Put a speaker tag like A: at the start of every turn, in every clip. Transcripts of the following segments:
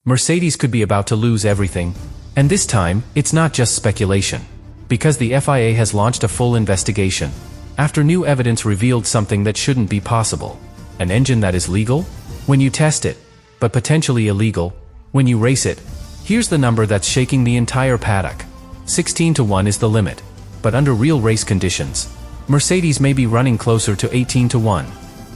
A: Mercedes could be about to lose everything. And this time, it's not just speculation. Because the FIA has launched a full investigation. After new evidence revealed something that shouldn't be possible. An engine that is legal? When you test it. But potentially illegal? When you race it. Here's the number that's shaking the entire paddock. 16-1 is the limit. But under real race conditions, Mercedes may be running closer to 18-1.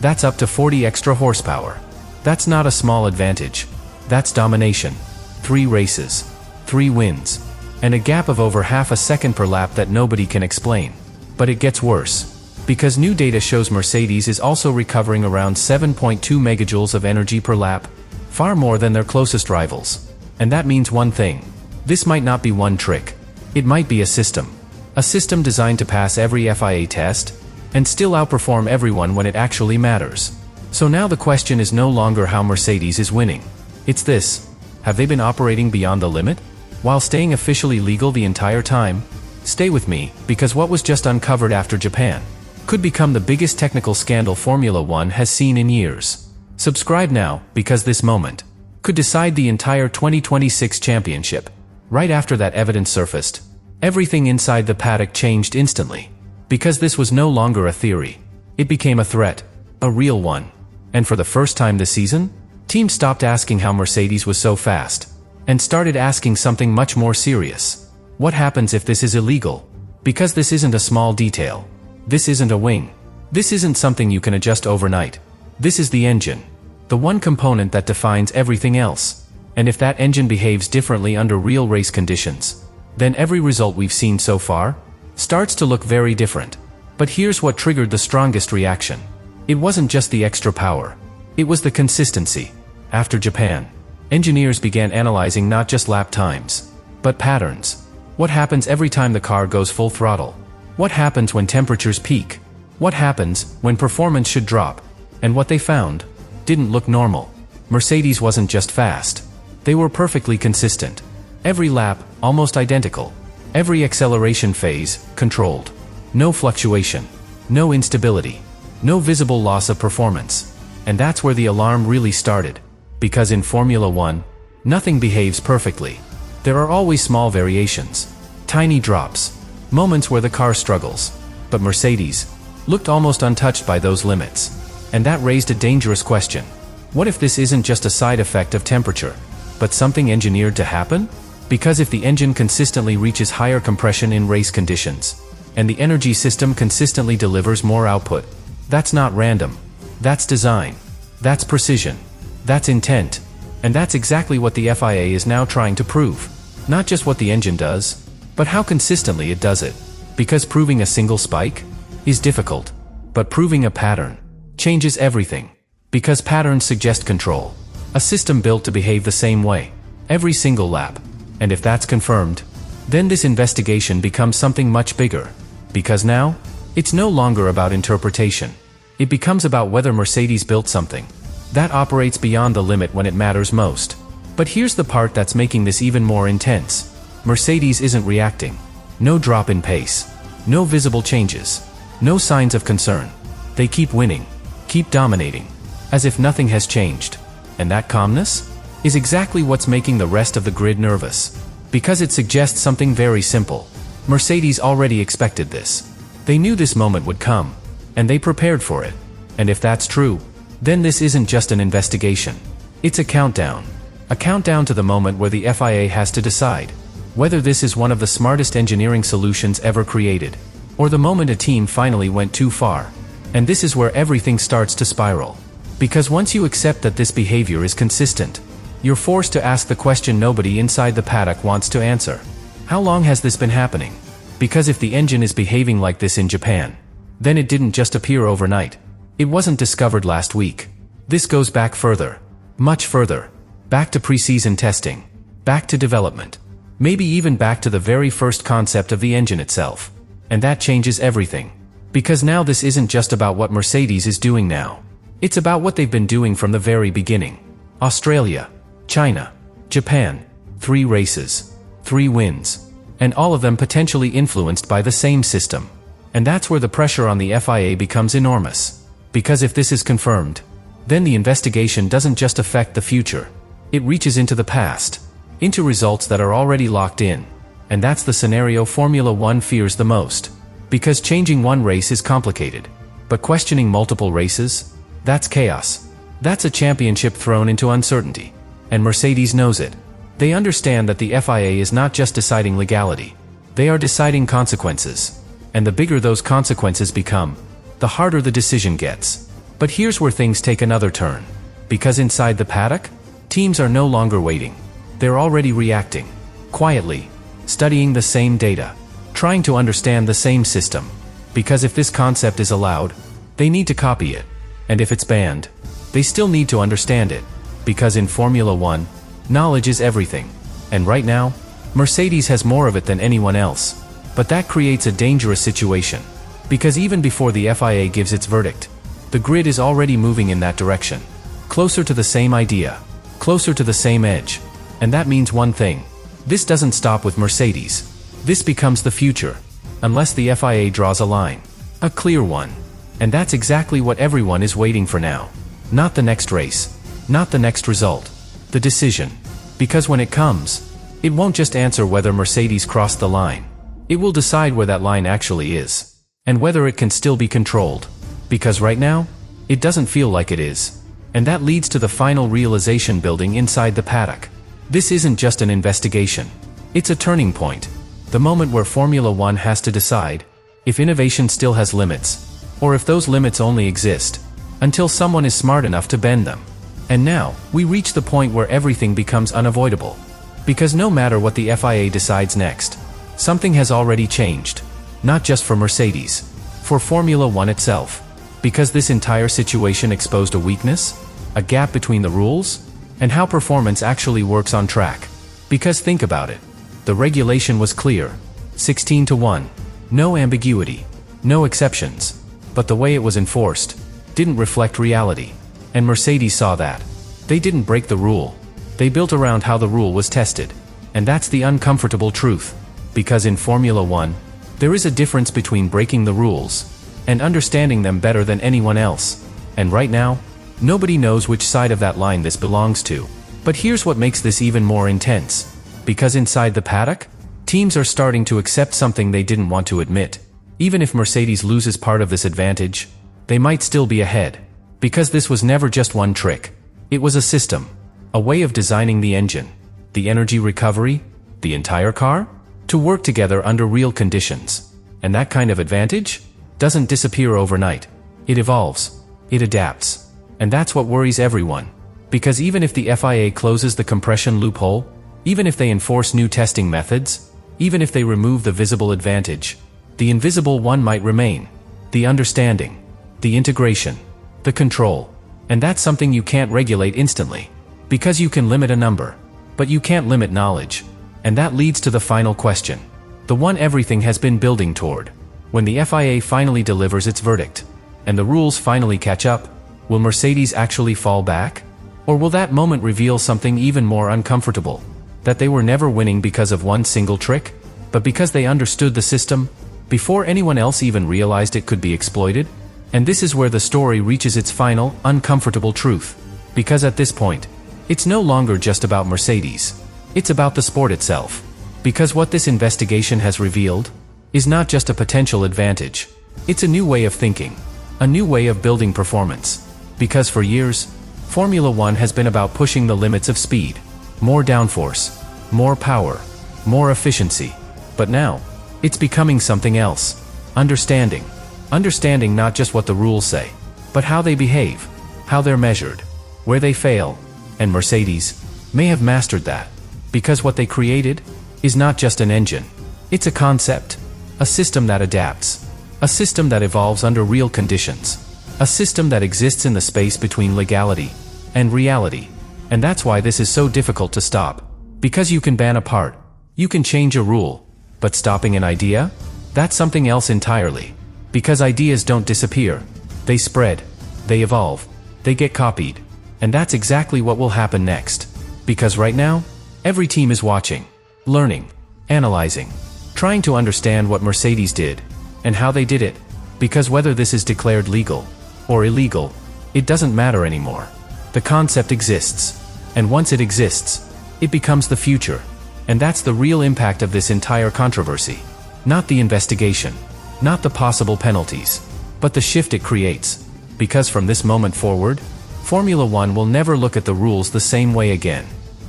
A: That's up to 40 extra horsepower. That's not a small advantage. That's domination. 3 races. 3 wins. And a gap of over half a second per lap that nobody can explain. But it gets worse. Because new data shows Mercedes is also recovering around 7.2 megajoules of energy per lap. Far more than their closest rivals. And that means one thing. This might not be one trick. It might be a system. A system designed to pass every FIA test, and still outperform everyone when it actually matters. So now the question is no longer how Mercedes is winning. It's this. Have they been operating beyond the limit? While staying officially legal the entire time? Stay with me, because what was just uncovered after Japan could become the biggest technical scandal Formula One has seen in years. Subscribe now, because this moment could decide the entire 2026 championship. Right after that evidence surfaced, everything inside the paddock changed instantly. Because this was no longer a theory. It became a threat. A real one. And for the first time this season, teams stopped asking how Mercedes was so fast, and started asking something much more serious. What happens if this is illegal? Because this isn't a small detail. This isn't a wing. This isn't something you can adjust overnight. This is the engine. The one component that defines everything else. And if that engine behaves differently under real race conditions, then every result we've seen so far starts to look very different. But here's what triggered the strongest reaction. It wasn't just the extra power. It was the consistency. After Japan, engineers began analyzing not just lap times, but patterns. What happens every time the car goes full throttle? What happens when temperatures peak? What happens when performance should drop? And what they found didn't look normal. Mercedes wasn't just fast. They were perfectly consistent. Every lap, almost identical. Every acceleration phase, controlled. No fluctuation. No instability. No visible loss of performance. And that's where the alarm really started. Because in Formula One, nothing behaves perfectly. There are always small variations. Tiny drops. Moments where the car struggles. But Mercedes looked almost untouched by those limits. And that raised a dangerous question. What if this isn't just a side effect of temperature, but something engineered to happen? Because if the engine consistently reaches higher compression in race conditions, and the energy system consistently delivers more output, that's not random. That's design. That's precision. That's intent. And that's exactly what the FIA is now trying to prove. Not just what the engine does, but how consistently it does it. Because proving a single spike is difficult. But proving a pattern changes everything. Because patterns suggest control. A system built to behave the same way every single lap. And if that's confirmed, then this investigation becomes something much bigger. Because now, it's no longer about interpretation. It becomes about whether Mercedes built something that operates beyond the limit when it matters most. But here's the part that's making this even more intense. Mercedes isn't reacting. No drop in pace. No visible changes. No signs of concern. They keep winning. Keep dominating. As if nothing has changed. And that calmness is exactly what's making the rest of the grid nervous. Because it suggests something very simple. Mercedes already expected this. They knew this moment would come. And they prepared for it. And if that's true, then this isn't just an investigation. It's a countdown. A countdown to the moment where the FIA has to decide whether this is one of the smartest engineering solutions ever created, or the moment a team finally went too far. And this is where everything starts to spiral. Because once you accept that this behavior is consistent, you're forced to ask the question nobody inside the paddock wants to answer. How long has this been happening? Because if the engine is behaving like this in Japan, then it didn't just appear overnight. It wasn't discovered last week. This goes back further. Much further. Back to pre-season testing. Back to development. Maybe even back to the very first concept of the engine itself. And that changes everything. Because now this isn't just about what Mercedes is doing now. It's about what they've been doing from the very beginning. Australia, China, Japan. 3 races. 3 wins. And all of them potentially influenced by the same system. And that's where the pressure on the FIA becomes enormous. Because if this is confirmed, then the investigation doesn't just affect the future. It reaches into the past, into results that are already locked in. And that's the scenario Formula One fears the most. Because changing one race is complicated. But questioning multiple races? That's chaos. That's a championship thrown into uncertainty. And Mercedes knows it. They understand that the FIA is not just deciding legality. They are deciding consequences. And the bigger those consequences become, the harder the decision gets. But here's where things take another turn. Because inside the paddock, teams are no longer waiting. They're already reacting. Quietly. Studying the same data. Trying to understand the same system. Because if this concept is allowed, they need to copy it. And if it's banned, they still need to understand it. Because in Formula One, knowledge is everything. And right now, Mercedes has more of it than anyone else. But that creates a dangerous situation. Because even before the FIA gives its verdict, the grid is already moving in that direction. Closer to the same idea. Closer to the same edge. And that means one thing. This doesn't stop with Mercedes. This becomes the future. Unless the FIA draws a line. A clear one. And that's exactly what everyone is waiting for now. Not the next race. Not the next result. The decision. Because when it comes, it won't just answer whether Mercedes crossed the line. It will decide where that line actually is. And whether it can still be controlled. Because right now, it doesn't feel like it is. And that leads to the final realization building inside the paddock. This isn't just an investigation. It's a turning point. The moment where Formula One has to decide if innovation still has limits, or if those limits only exist until someone is smart enough to bend them. And now, we reach the point where everything becomes unavoidable. Because no matter what the FIA decides next, something has already changed. Not just for Mercedes, for Formula One itself. Because this entire situation exposed a weakness, a gap between the rules, and how performance actually works on track. Because think about it. The regulation was clear. 16-1. No ambiguity. No exceptions. But the way it was enforced didn't reflect reality. And Mercedes saw that. They didn't break the rule. They built around how the rule was tested. And that's the uncomfortable truth. Because in Formula One, there is a difference between breaking the rules and understanding them better than anyone else. And right now, nobody knows which side of that line this belongs to. But here's what makes this even more intense. Because inside the paddock, teams are starting to accept something they didn't want to admit. Even if Mercedes loses part of this advantage, they might still be ahead. Because this was never just one trick. It was a system. A way of designing the engine, the energy recovery, the entire car, to work together under real conditions. And that kind of advantage doesn't disappear overnight. It evolves. It adapts. And that's what worries everyone. Because even if the FIA closes the compression loophole, even if they enforce new testing methods, even if they remove the visible advantage, the invisible one might remain. The understanding, the integration, the control. And that's something you can't regulate instantly. Because you can limit a number, but you can't limit knowledge. And that leads to the final question. The one everything has been building toward. When the FIA finally delivers its verdict, and the rules finally catch up, will Mercedes actually fall back? Or will that moment reveal something even more uncomfortable? That they were never winning because of one single trick, but because they understood the system, before anyone else even realized it could be exploited? And this is where the story reaches its final, uncomfortable truth. Because at this point, it's no longer just about Mercedes. It's about the sport itself. Because what this investigation has revealed is not just a potential advantage. It's a new way of thinking. A new way of building performance. Because for years, Formula One has been about pushing the limits of speed. More downforce. More power. More efficiency. But now, it's becoming something else. Understanding. Understanding not just what the rules say, but how they behave. How they're measured. Where they fail. And Mercedes may have mastered that. Because what they created is not just an engine. It's a concept. A system that adapts. A system that evolves under real conditions. A system that exists in the space between legality and reality. And that's why this is so difficult to stop. Because you can ban a part. You can change a rule. But stopping an idea? That's something else entirely. Because ideas don't disappear. They spread. They evolve. They get copied. And that's exactly what will happen next. Because right now, every team is watching, learning, analyzing, trying to understand what Mercedes did, and how they did it. Because whether this is declared legal or illegal, it doesn't matter anymore. The concept exists. And once it exists, it becomes the future. And that's the real impact of this entire controversy. Not the investigation, not the possible penalties, but the shift it creates. Because from this moment forward, Formula One will never look at the rules the same way again.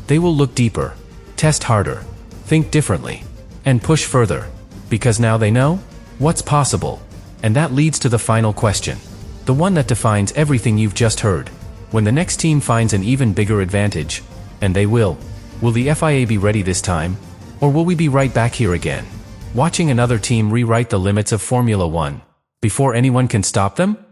A: They will look deeper, test harder, think differently, and push further. Because now they know what's possible. And that leads to the final question. The one that defines everything you've just heard. When the next team finds an even bigger advantage, and they will the FIA be ready this time? Or will we be right back here again, watching another team rewrite the limits of Formula One before anyone can stop them?